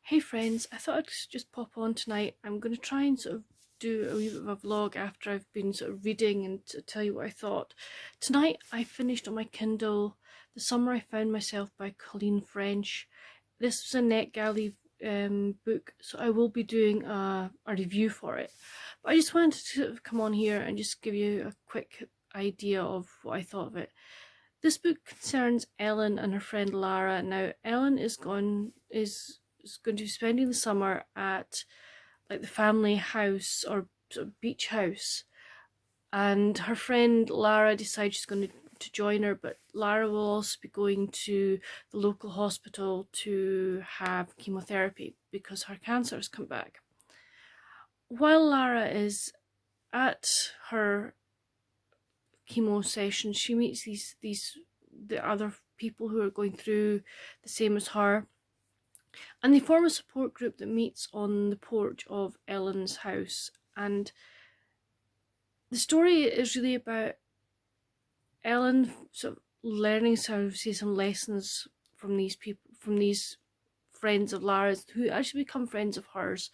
Hey friends, I thought I'd just pop on tonight. I'm going to try and sort of do a wee bit of a vlog after I've been sort of reading and to tell you what I thought. Tonight I finished on my Kindle The Summer I Found Myself by Colleen French. This was a NetGalley book, so I will be doing a review for it. But I just wanted to sort of come on here and just give you a quick idea of what I thought of it. This book concerns Ellen and her friend Lara. Now Ellen is going to be spending the summer at like the family house or sort of beach house, and her friend Lara decides she's going to join her, but Lara will also be going to the local hospital to have chemotherapy because her cancer has come back. While Lara is at her chemo session, she meets the other people who are going through the same as her, and they form a support group that meets on the porch of Ellen's house. And the story is really about Ellen sort of learning to say some lessons from these people, from these friends of Lara's who actually become friends of hers.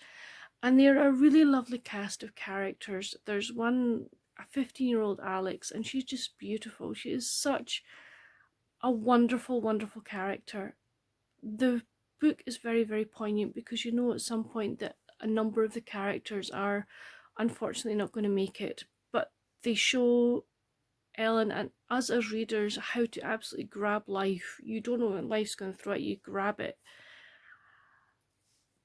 And they're a really lovely cast of characters. There's one, a 15-year-old Alex, and she's just beautiful. She is such a wonderful, wonderful character. The book is very, very poignant because you know at some point that a number of the characters are unfortunately not going to make it, but they show Ellen and us as readers how to absolutely grab life. You don't know what life's going to throw at you, grab it.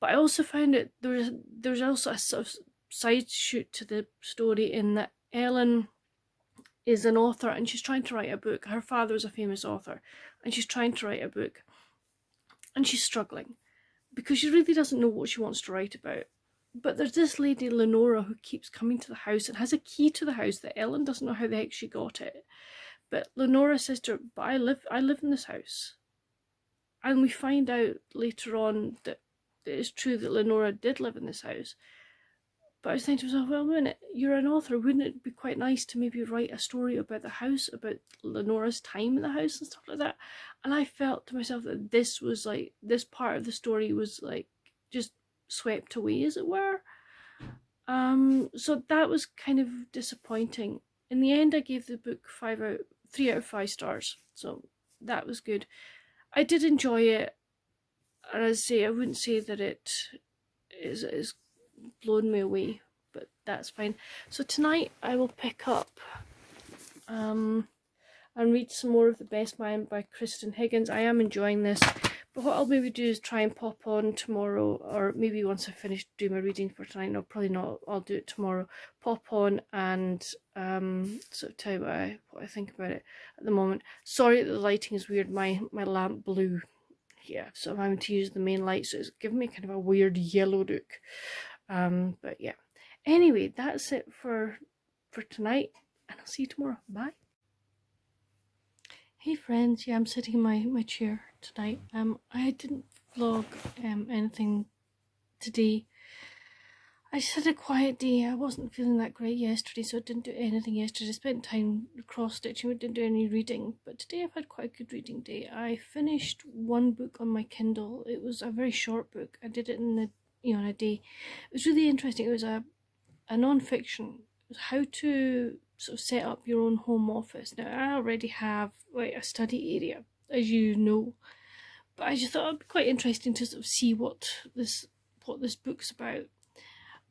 But I also found it there's also a sort of side shoot to the story in that Ellen is an author and she's trying to write a book. Her father is a famous author and she's trying to write a book, and she's struggling because she really doesn't know what she wants to write about. But there's this lady Lenora who keeps coming to the house and has a key to the house that Ellen doesn't know how the heck she got it. But Lenora says to her, "But I live in this house." And we find out later on that it is true that Lenora did live in this house. But I was thinking to myself, well, wait a minute, you're an author, wouldn't it be quite nice to maybe write a story about the house, about Lenora's time in the house and stuff like that? And I felt to myself that this was like, this part of the story was like just swept away, as it were. So that was kind of disappointing. In the end, I gave the book 3 out of 5 stars, so that was good. I did enjoy it, and as I say, I wouldn't say that it is blown me away, but that's fine. So tonight I will pick up and read some more of The Best Man by Kristen Higgins. I am enjoying this, but what I'll maybe do is try and pop on tomorrow, or maybe once I finish doing my reading for tonight. No, probably not, I'll do it tomorrow. Pop on and sort of tell you what I think about it at the moment. Sorry that the lighting is weird. My lamp blew. Yeah, so I'm having to use the main light, so it's giving me kind of a weird yellow look. But yeah, anyway, that's it for tonight, and I'll see you tomorrow. Bye. Hey friends, yeah, I'm sitting in my chair tonight. I didn't vlog anything today. I just had a quiet day. I wasn't feeling that great yesterday, so I didn't do anything yesterday. I spent time cross-stitching, but didn't do any reading. But today I've had quite a good reading day. I finished one book on my Kindle. It was a very short book. I did it in a day. It was really interesting. It was a non-fiction. It was how to sort of set up your own home office. Now I already have like a study area, as you know, but I just thought it'd be quite interesting to sort of see what this book's about.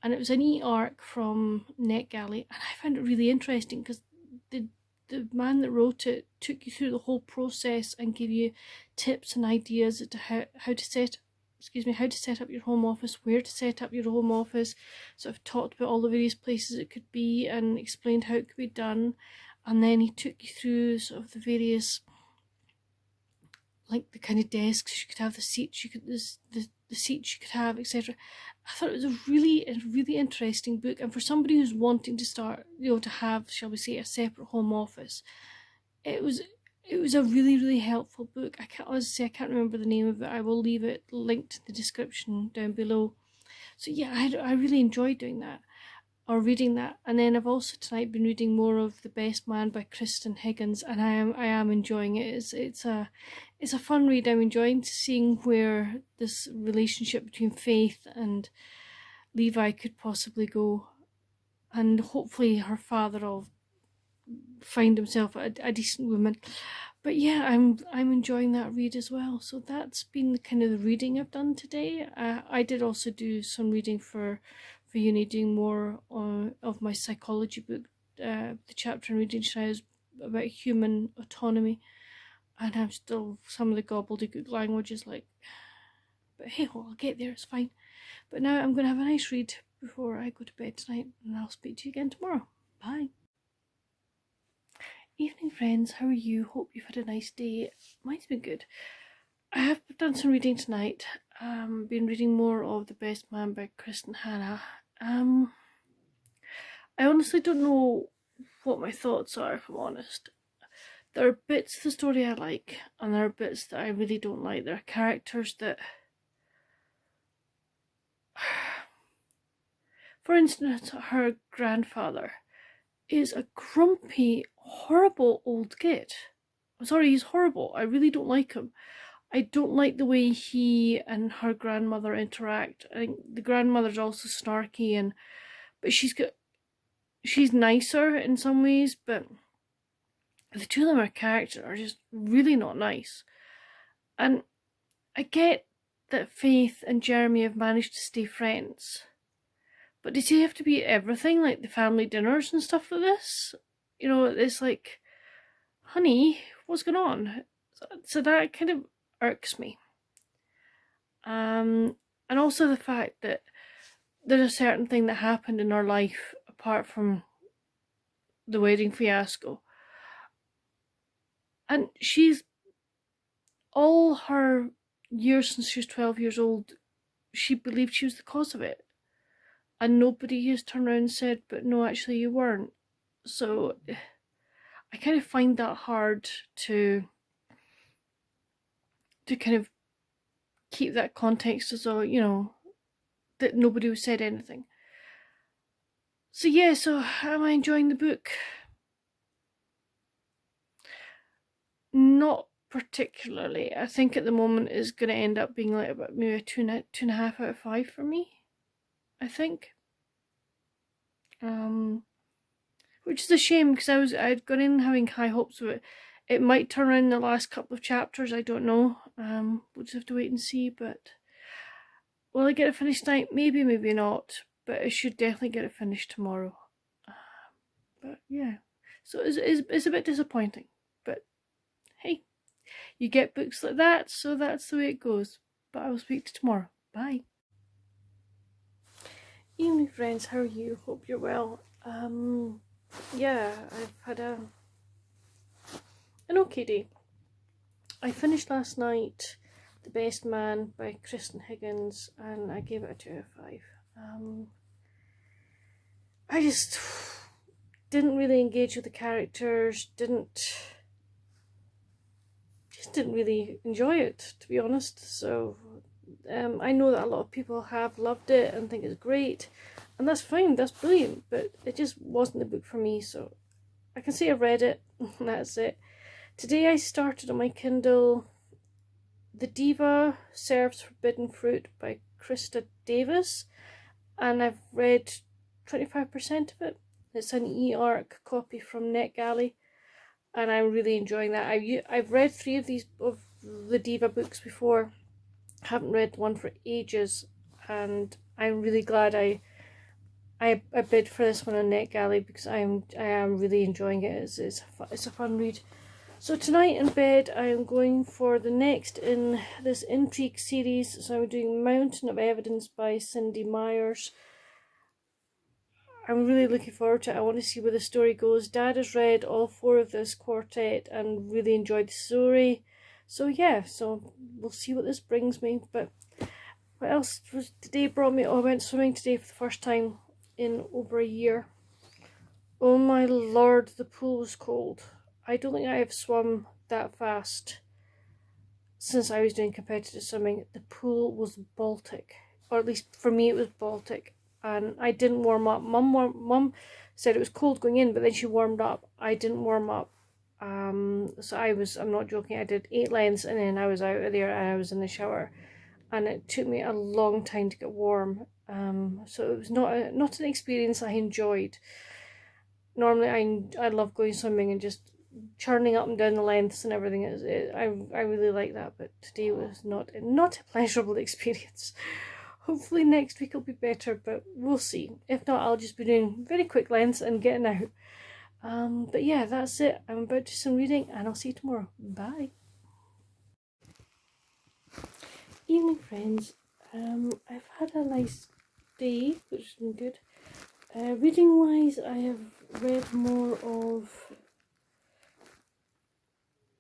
And it was an e-arc from NetGalley, and I found it really interesting because the man that wrote it took you through the whole process and gave you tips and ideas as to how to set up your home office, where to set up your home office, sort of talked about all the various places it could be and explained how it could be done. And then he took you through sort of the various, like the kind of desks you could have, the seats you could the seats you could have, etc. I thought it was a really interesting book, and for somebody who's wanting to start, to have, shall we say, a separate home office, it was a really helpful book. I can't remember the name of it. I will leave it linked in the description down below. So yeah, I really enjoyed doing that. or reading that. And then I've also tonight been reading more of The Best Man by Kristen Higgins, and I am enjoying it. It's a fun read. I'm enjoying seeing where this relationship between Faith and Levi could possibly go, and hopefully her father will find himself a decent woman. But yeah, I'm enjoying that read as well. So that's been the kind of the reading I've done today. I did also do some reading for uni, doing more of my psychology book. The chapter I'm reading today is about human autonomy, and I'm still, some of the gobbledygook language is like, but hey, well, I'll get there, it's fine. But now I'm going to have a nice read before I go to bed tonight, and I'll speak to you again tomorrow. Bye. Evening friends, how are you? Hope you've had a nice day. Mine's been good. I have done some reading tonight. Been reading more of The Best Man by Kristen Hannah. I honestly don't know what my thoughts are, if I'm honest. There are bits of the story I like, and there are bits that I really don't like. There are characters that... For instance, her grandfather is a grumpy, horrible old git. I'm sorry, he's horrible. I really don't like him. I don't like the way he and her grandmother interact. I think the grandmother's also snarky, but she's nicer in some ways, but the two of them are just really not nice. And I get that Faith and Jeremy have managed to stay friends, but does he have to be everything, like the family dinners and stuff like this? You know, it's like, honey, what's going on? So that kind of irks me. And also the fact that there's a certain thing that happened in her life apart from the wedding fiasco, and she's, all her years since she was 12 years old, she believed she was the cause of it, and nobody has turned around and said, but no, actually you weren't. So I kind of find that hard to kind of keep that context as though, you know, that nobody said anything. So yeah, so am I enjoying the book? Not particularly. I think at the moment it's going to end up being like about maybe a 2.5 out of 5 for me, I think. Which is a shame, because I'd gone in having high hopes of it. It might turn around in the last couple of chapters, I don't know. We'll just have to wait and see, but will I get it finished tonight? Maybe, maybe not, but I should definitely get it finished tomorrow. But yeah, so it's a bit disappointing, but hey, you get books like that, so that's the way it goes. But I will speak to you tomorrow. Bye. Evening friends, how are you? Hope you're well. Yeah, I've had an okay day. I finished last night The Best Man by Kristen Higgins, and I gave it a 2 out of 5. I just didn't really engage with the characters, just didn't really enjoy it, to be honest. So I know that a lot of people have loved it and think it's great, and that's fine, that's brilliant, but it just wasn't the book for me. So I can say I read it, and that's it. Today I started on my Kindle The Diva Serves Forbidden Fruit by Krista Davis, and I've read 25% of it. It's an e-arc copy from NetGalley, and I'm really enjoying that. I've read 3 of the Diva books before. I haven't read one for ages, and I'm really glad I bid for this one on NetGalley, because I am really enjoying it. It's a fun read. So tonight in bed I am going for the next in this intrigue series. So I'm doing Mountain of Evidence by Cindy Myers. I'm really looking forward to it. I want to see where the story goes. Dad has read all 4 of this quartet and really enjoyed the story. So yeah, so we'll see what this brings me. But what else was today brought me? Oh, I went swimming today for the first time in over a year. Oh my lord, the pool was cold. I don't think I have swum that fast since I was doing competitive swimming. The pool was Baltic, or at least for me it was Baltic. and I didn't warm up. Mum said it was cold going in, but then she warmed up. I didn't warm up. So I'm not joking, I did 8 lengths and then I was out of there and I was in the shower, and it took me a long time to get warm. So it was not an experience I enjoyed. Normally I love going swimming and just churning up and down the lengths and everything. I really like that, but today was not a pleasurable experience. Hopefully next week will be better, but we'll see. If not, I'll just be doing very quick lengths and getting out. But yeah, that's it. I'm about to do some reading and I'll see you tomorrow. Bye. Evening, friends. I've had a nice day, which has been good. Reading wise, I have read more of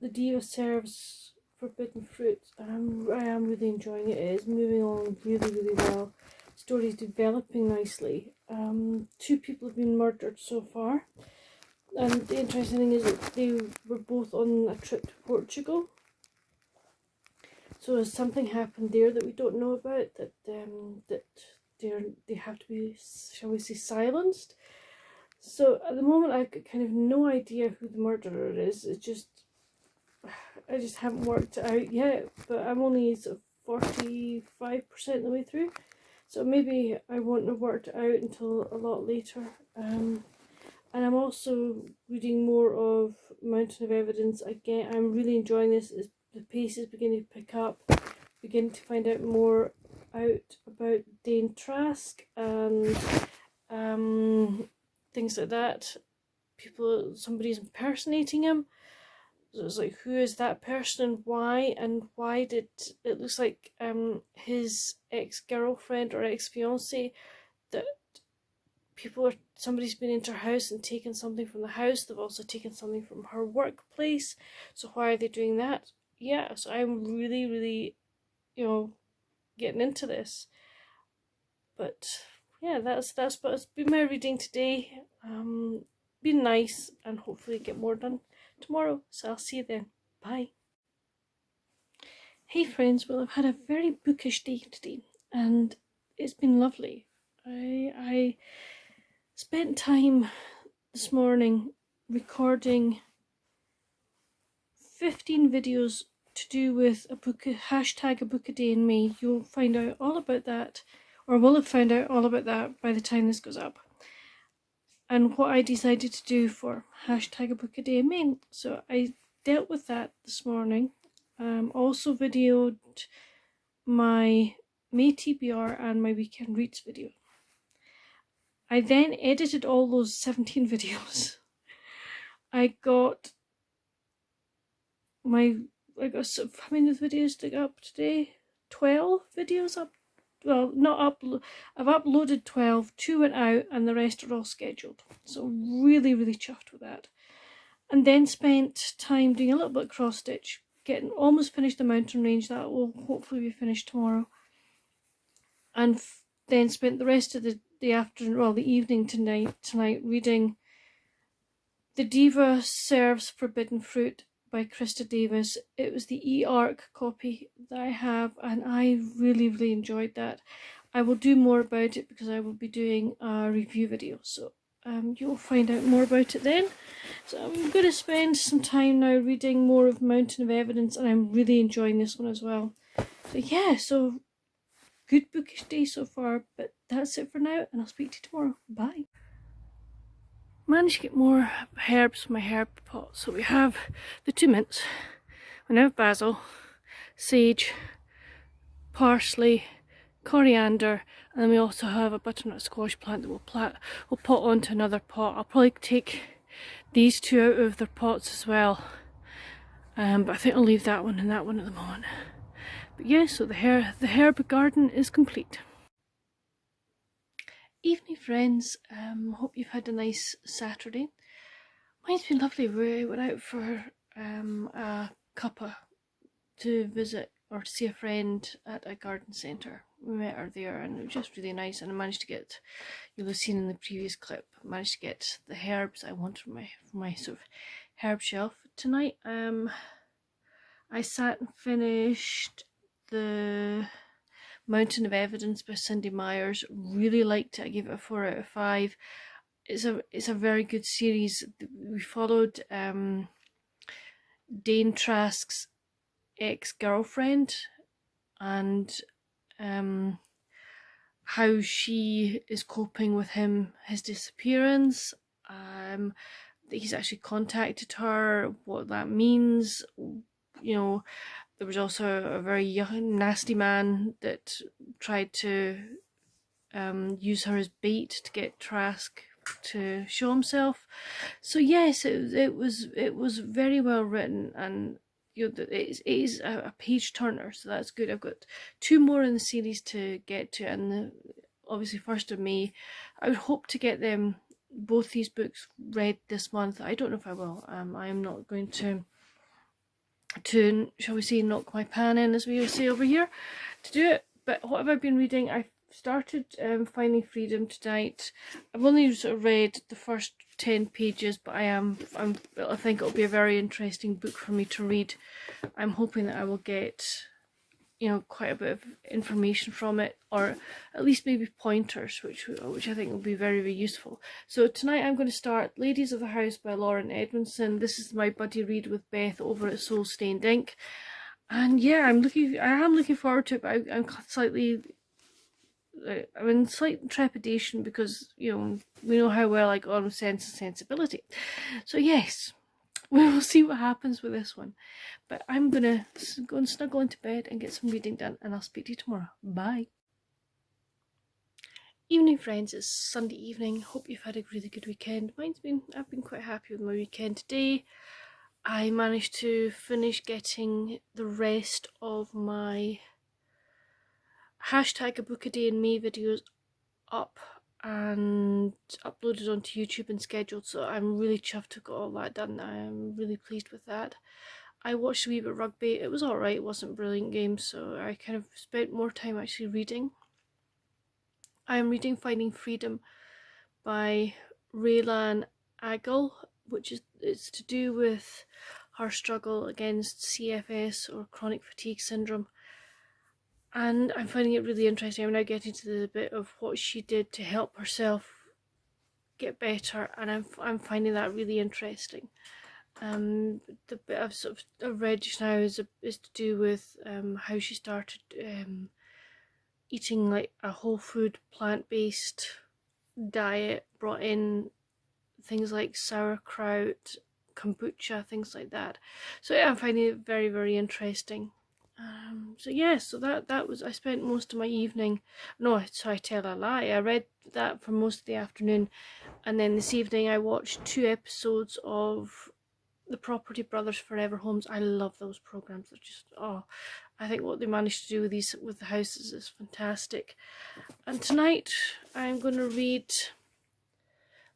The Diva Serves Forbidden Fruit, and I am really enjoying it. It is moving along really well. The story is developing nicely. 2 people have been murdered so far, and the interesting thing is that they were both on a trip to Portugal. So has something happened there that we don't know about, that they have to be, shall we say, silenced. So at the moment I've got kind of no idea who the murderer is. I just haven't worked it out yet, but I'm only sort of 45% of the way through, so maybe I won't have worked it out until a lot later. And I'm also reading more of Mountain of Evidence. Again, I'm really enjoying this. The pace is beginning to pick up, beginning to find out more out about Dane Trask and things like that. Somebody's impersonating him. So it's like, who is that person and why did it looks like his ex-girlfriend or ex-fiance, that somebody's been into her house and taken something from the house. They've also taken something from her workplace. So why are they doing that? Yeah, so I'm really, getting into this. But yeah, that's what it's been my reading today. Been nice, and hopefully get more done tomorrow. So I'll see you then. Bye. Hey friends, well, I've had a very bookish day today, and it's been lovely. I spent time this morning recording 15 videos to do with a book a day in May. You'll find out all about that, or will have found out all about that by the time this goes up. And what I decided to do for a day in May. So I dealt with that this morning. Also videoed my May TBR and my weekend reads video. I then edited all those 17 videos. I got how many videos to go up today? 12 videos up. Well, not upload. I've uploaded 12, 2 went out, and the rest are all scheduled. So really chuffed with that. And then spent time doing a little bit of cross stitch, getting almost finished the mountain range. That will hopefully be finished tomorrow. And then spent the rest of the afternoon, well, the evening tonight reading The Diva Serves Forbidden Fruit by Krista Davis. It was the e-arc copy that I have, and I really enjoyed that. I will do more about it because I will be doing a review video, so you'll find out more about it then. So I'm going to spend some time now reading more of Mountain of Evidence, and I'm really enjoying this one as well. So yeah, so good bookish day so far, but that's it for now, and I'll speak to you tomorrow. Bye. Managed to get more herbs from my herb pot. So we have the 2 mints, we now have basil, sage, parsley, coriander, and then we also have a butternut squash plant that we'll pot onto another pot. I'll probably take these 2 out of their pots as well, but I think I'll leave that one and that one at the moment. But yeah, so the herb garden is complete. Evening friends, hope you've had a nice Saturday. Mine's been lovely. We went out for a cuppa to visit or to see a friend at a garden centre. We met her there and it was just really nice, and I managed to get, you'll have seen in the previous clip, I managed to get the herbs I want from my sort of herb shelf. Tonight I sat and finished Mountain of Evidence by Cindy Myers. Really liked it. I gave it a 4 out of 5. It's a very good series. We followed Dane Trask's ex-girlfriend and how she is coping with his disappearance. He's actually contacted her, what that means. You know, there was also a very young, nasty man that tried to use her as bait to get Trask to show himself. So yes, it was very well written, and it is a page turner, so that's good. I've got 2 more in the series to get to, and obviously 1st of May. I would hope to get both these books read this month. I don't know if I will. I am not going to shall we say, knock my pan in, as we say over here, to do it. But what have I been reading? I started Finding Freedom tonight. I've only sort of read the first 10 pages, but I think it'll be a very interesting book for me to read. I'm hoping that I will get, quite a bit of information from it, or at least maybe pointers, which I think will be very, very useful. So tonight I'm going to start Ladies of the House by Lauren Edmondson. This is my buddy read with Beth over at Soul Stained Ink, and yeah, I am looking forward to it. But I'm in slight trepidation because we know how well I got on with Sense and Sensibility. So yes, we will see what happens with this one. But I'm gonna go and snuggle into bed and get some reading done, and I'll speak to you tomorrow. Bye. Evening, friends. It's Sunday evening. Hope you've had a really good weekend. I've been quite happy with my weekend today. I managed to finish getting the rest of my hashtag a book a day in May videos up and uploaded onto YouTube and scheduled, so I'm really chuffed to got all that done. I'm really pleased with that. I watched a wee bit of rugby. It was alright, it wasn't a brilliant game, so I kind of spent more time actually reading. I am reading Finding Freedom by Raylan Agel, it's to do with her struggle against CFS, or chronic fatigue syndrome. And I'm finding it really interesting. I'm now getting to the bit of what she did to help herself get better, and I'm finding that really interesting. The bit I've read just now is to do with how she started eating like a whole food plant-based diet, brought in things like sauerkraut, kombucha, things like that. So yeah, I'm finding it very, very interesting. So yeah, so that was, I spent most of my evening, no, sorry, I tell a lie, I read that for most of the afternoon, and then this evening I watched 2 episodes of The Property Brothers Forever Homes. I love those programs. They're just, I think what they managed to do with the houses is fantastic. And tonight I'm going to read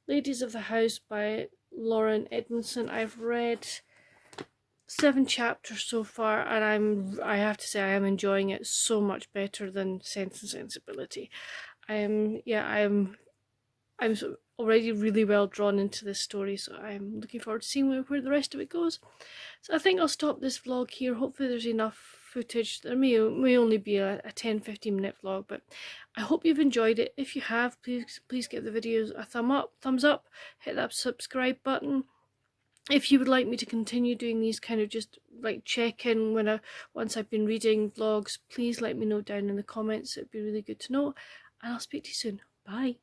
Ladies of the House by Lauren Edmondson. I've read 7 chapters so far, and I have to say I am enjoying it so much better than Sense and Sensibility. I'm already really well drawn into this story, so I'm looking forward to seeing where the rest of it goes. So I think I'll stop this vlog here. Hopefully there's enough footage. There may only be a 10-15 minute vlog, but I hope you've enjoyed it. If you have, please give the videos a thumbs up, hit that subscribe button. If you would like me to continue doing these kind of just like check-in once I've been reading vlogs, please let me know down in the comments. It'd be really good to know, and I'll speak to you soon. Bye.